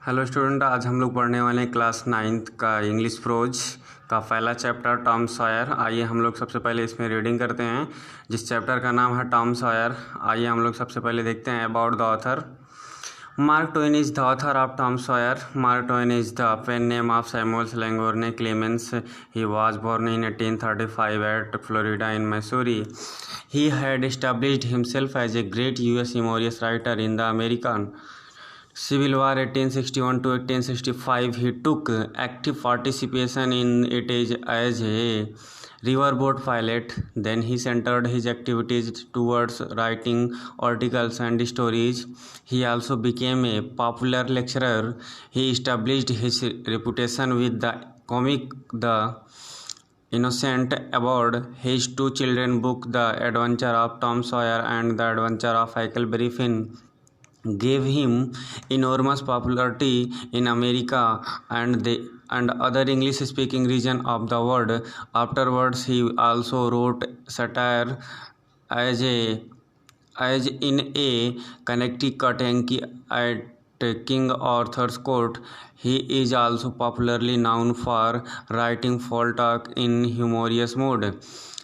Hello student, आज हम लोग पढ़ने वाले हैं क्लास 9th का इंग्लिश प्रोज का पहला चैप्टर टॉम सॉयर। आइए हम लोग सबसे पहले इसमें रीडिंग करते हैं, जिस चैप्टर का नाम है टॉम सॉयर। आइए हम लोग सबसे पहले देखते हैं about the author. Mark Twain is the author of Tom Sawyer. Mark Twain is the pen name of Samuel Langhorne Clemens. He was born in 1835 at Florida in Missouri. He had established himself as a great U.S. humorous writer in the American Civil War 1861 to 1865. He took active participation in it as a riverboat pilot. Then he centered his activities towards writing articles and stories. He also became a popular lecturer. He established his reputation with the comic The Innocent Award. His two children book, The Adventure of Tom Sawyer and The Adventure of Huckleberry Finn, gave him enormous popularity in America and other English-speaking region of the world. Afterwards, he also wrote satire as in a Connecticut Yankee at King Arthur's Court. He is also popularly known for writing fall talk in humorous mode.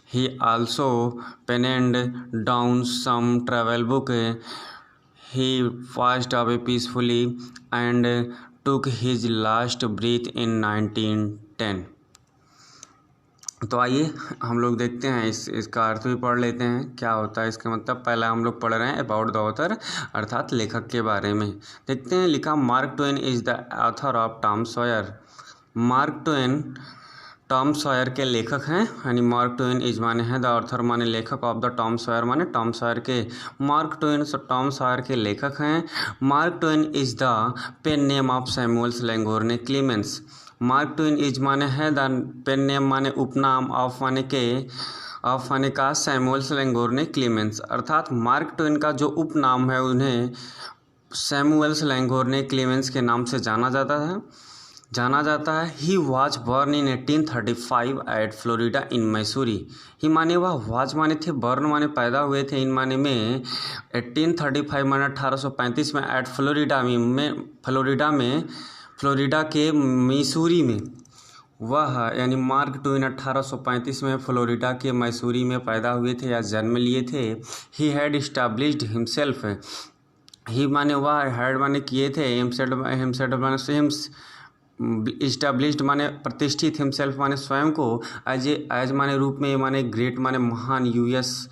He also penned down some travel book. He passed away peacefully and took his last breath in 1910. तो आइए हम लोग देखते हैं इसका अर्थ भी पढ़ लेते हैं, क्या होता है इसका मतलब। पहला हम लोग पढ़ रहे हैं अबाउट द ऑथर, अर्थात लेखक के बारे में। देखते हैं, लिखा mark Twain is the author of Tom Sawyer. Mark Twain Tom Sawyer के लेखक हैं, यानी मार्क ट्वेन इज माने हैं द ऑथर माने लेखक, ऑफ द टॉम सॉयर माने टॉम सॉयर के। मार्क ट्वेन टॉम सॉयर के लेखक हैं। Mark Twain is the pen name of Samuel Langhorne Clemens. Mark Twain is माने है द पेन नेम माने उपनाम, ऑफ माने का सैमुअल लैंघोर्ने क्लेमेंस, अर्थात मार्क ट्वेन का जो उपनाम है उन्हें सैमुअल लैंघोर्ने क्लेमेंस के नाम से जाना जाता है। He was born in 1835 at Florida in Missouri. He माने वह वॉज माने थे, बर्न माने पैदा हुए थे, इन माने में 1835 माने 1835 में एट फ्लोरिडा के मैसूरी में। वह यानी मार्क ट्वेन 1835 में फ्लोरिडा के मैसूरी में पैदा हुए थे या जन्म लिए थे। He had established himself. He माने वह, हैड माने किए थे, हिमसेल्फ माने इस्टेब्लिश्ड माने प्रतिष्ठित, हिमसेल्फ माने स्वयं को, एज माने रूप में, माने ग्रेट माने महान, यूएस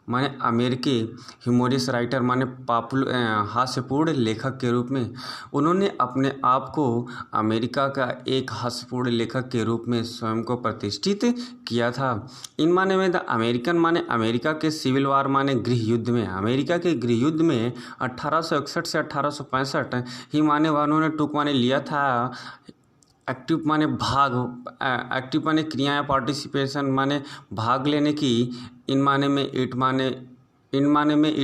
माने अमेरिकी, ह्यूमोरियस राइटर माने हास्यपूर्ण लेखक के रूप में उन्होंने अपने आप को अमेरिका का एक हास्यपूर्ण लेखक के रूप में स्वयं को प्रतिष्ठित किया था। इन माने में द अमेरिकन माने अमेरिका के सिविल वार माने गृह युद्ध में, अमेरिका के गृह युद्ध में 1861 से 1865 ही माने वह उन्होंने टुक माने लिया था। एक्टिव माने भाग, एक्टिव माने क्रिया या पार्टिसिपेशन माने भाग लेने की। इन माने में इट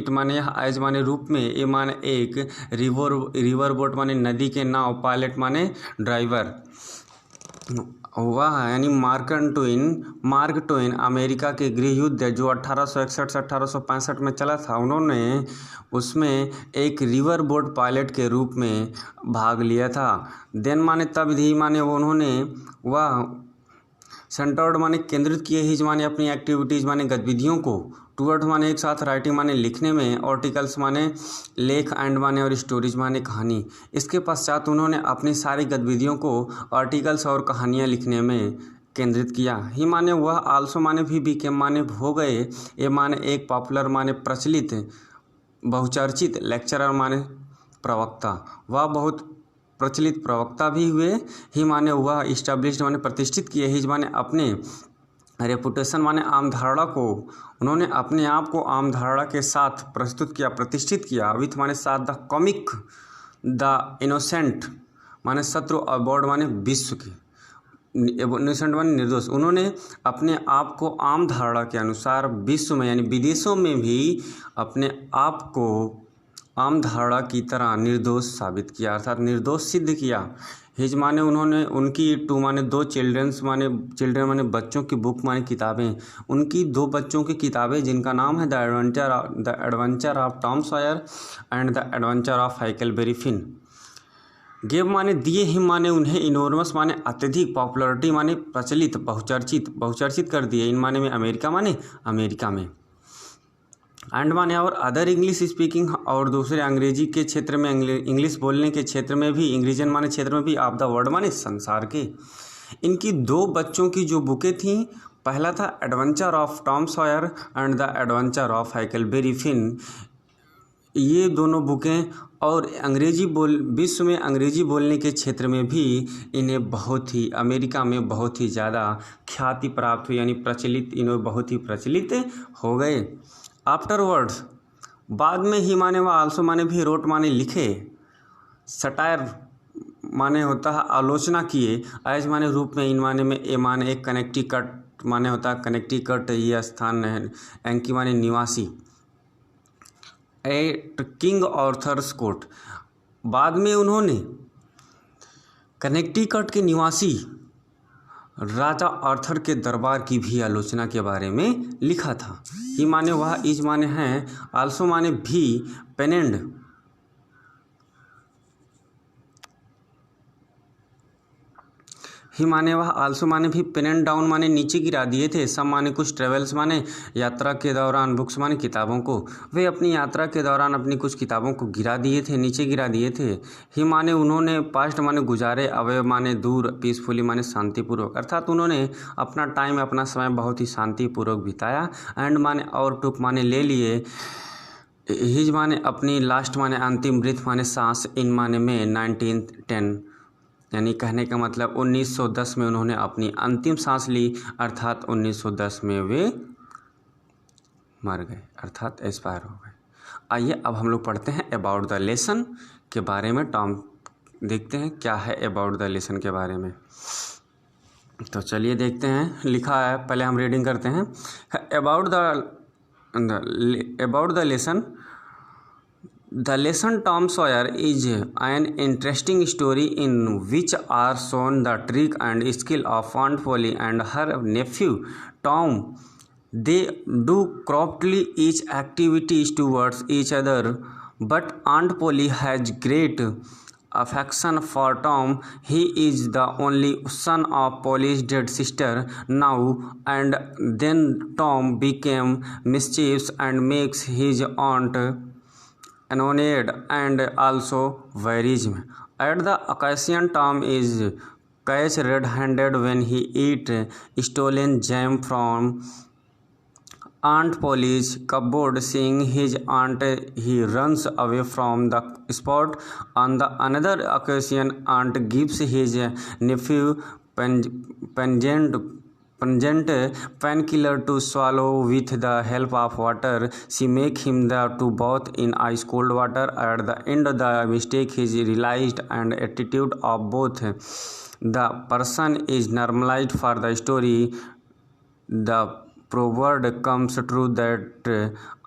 माने एज माने रूप में, ए माने एक, रिवर बोट माने नदी के नाव, पायलट माने ड्राइवर। वह यानी मार्क ट्वेन अमेरिका के गृह युद्ध जो 1861 से 1865 में चला था, उन्होंने उसमें एक रिवर बोट पायलट के रूप में भाग लिया था। देन माने तब ही माने उन्होंने वह सेंटर्ड माने केंद्रित किए ही माने अपनी एक्टिविटीज़ माने गतिविधियों को, टूवर्ड माने एक साथ, राइटिंग माने लिखने में, आर्टिकल्स माने लेख, एंड माने और स्टोरीज माने कहानी। इसके पश्चात उन्होंने अपनी सारी गतिविधियों को आर्टिकल्स और कहानियाँ लिखने में केंद्रित किया। ही माने वह आल्सो माने भी बिकेम माने हो गए, ये माने एक पॉपुलर माने प्रचलित, बहुचर्चित, लेक्चरर माने प्रवक्ता, वह बहुत प्रचलित प्रवक्ता भी हुए। ही माने वह इस्टेब्लिश्ड माने प्रतिष्ठित किए, ही माने अपने रेपुटेशन माने आम धारणा को, उन्होंने अपने आप को आम धारणा के साथ प्रस्तुत किया, प्रतिष्ठित किया। विथ माने साथ, द कॉमिक द इनोसेंट माने शत्रु, अवार्ड माने विश्व के, इनोसेंट माने निर्दोष। उन्होंने अपने आप को आम धारणा के अनुसार विश्व में यानी विदेशों में भी अपने आप को आम धारणा की तरह निर्दोष साबित किया, अर्थात निर्दोष सिद्ध किया। हिज माने उन्होंने उनकी टू माने दो चिल्ड्रन माने बच्चों की बुक माने किताबें, उनकी दो बच्चों की किताबें जिनका नाम है the adventure of Tom Sawyer and the adventure of Huckleberry Finn. Gave माने दिए, हिम माने उन्हें, इनोर्मस माने अत्यधिक, पॉपुलरिटी माने प्रचलित, बहुचर्चित कर दिए, इन माने में अमेरिका माने अमेरिका में, एंड माने और अदर इंग्लिश स्पीकिंग, और दूसरे अंग्रेजी के क्षेत्र में, इंग्लिश बोलने के क्षेत्र में भी, इंग्लिजन माने क्षेत्र में भी, ऑफ द वर्ल्ड माने संसार के। इनकी 2 बच्चों की जो बुकें थीं, पहला था adventure of Tom Sawyer and the adventure of Huckleberry Finn. ये दोनों बुकें, और विश्व में अंग्रेजी बोलने के क्षेत्र में भी इन्हें बहुत ही, अमेरिका में बहुत ही ज़्यादा ख्याति प्राप्त हुई, यानी प्रचलित, इन्हें बहुत ही प्रचलित हो गए। आफ्टरवर्ड्स, बाद में ही माने व आल्सो माने भी, रोट माने लिखे, सटायर माने होता है आलोचना किए, एज माने रूप में, इन माने में, ए माने एक, कनेक्टिकट माने होता है कनेक्टिकट, ये स्थान है, एंकी माने निवासी, एट किंग ऑर्थर्स कोर्ट, बाद में उन्होंने कनेक्टिकट के निवासी राजा आर्थर के दरबार की भी आलोचना के बारे में लिखा था। ही माने वह, इज माने हैं, आल्सो माने भी, पेनेंड ही माने वह, आल्सो माने भी, पेन डाउन माने नीचे गिरा दिए थे, सब माने कुछ, ट्रेवल्स माने यात्रा के दौरान, बुक्स माने किताबों को, वे अपनी यात्रा के दौरान अपनी कुछ किताबों को गिरा दिए थे, नीचे गिरा दिए थे। ही माने उन्होंने, पास्ट माने गुजारे, अवे माने दूर, पीसफुली माने शांतिपूर्वक, अर्थात उन्होंने अपना टाइम, अपना समय बहुत ही शांतिपूर्वक बिताया। एंड माने और, टुक माने ले लिए, हिज माने अपनी, लास्ट माने अंतिम, ब्रीथ माने सांस, इन माने में 1910, यानी कहने का मतलब 1910 में उन्होंने अपनी अंतिम सांस ली, अर्थात 1910 में वे मर गए, अर्थात एक्सपायर हो गए। आइए अब हम लोग पढ़ते हैं अबाउट द लेसन के बारे में। टॉम देखते हैं क्या है अबाउट द लेसन के बारे में। तो चलिए देखते हैं, लिखा है, पहले हम रीडिंग करते हैं। About the lesson, The lesson Tom Sawyer is an interesting story in which are shown the trick and skill of Aunt Polly and her nephew Tom. They do craftily each activities towards each other, but Aunt Polly has great affection for Tom. He is the only son of Polly's dead sister now, and then Tom became mischievous and makes his aunt annoyed and also wearisome. At the occasion, Tom is caught red-handed when he eats stolen jam from Aunt Polly's cupboard. Seeing his aunt, he runs away from the spot. On the another occasion, Aunt gives his nephew pungent painkiller to swallow with the help of water. She makes him to bath in ice cold water. At the end of the mistake is realized and attitude of both the person is normalized for the story. The proverb comes true that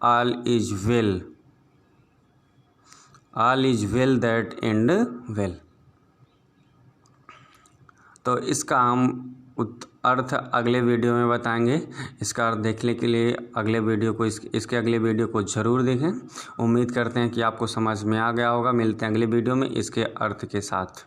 all is well that end well. तो इसका हम अर्थ अगले video में बताएंगे। इसका अर्थ देखने के लिए अगले वीडियो को, इसके अगले वीडियो को ज़रूर देखें। उम्मीद करते हैं कि आपको समझ में आ गया होगा। मिलते हैं अगले वीडियो में इसके अर्थ के साथ।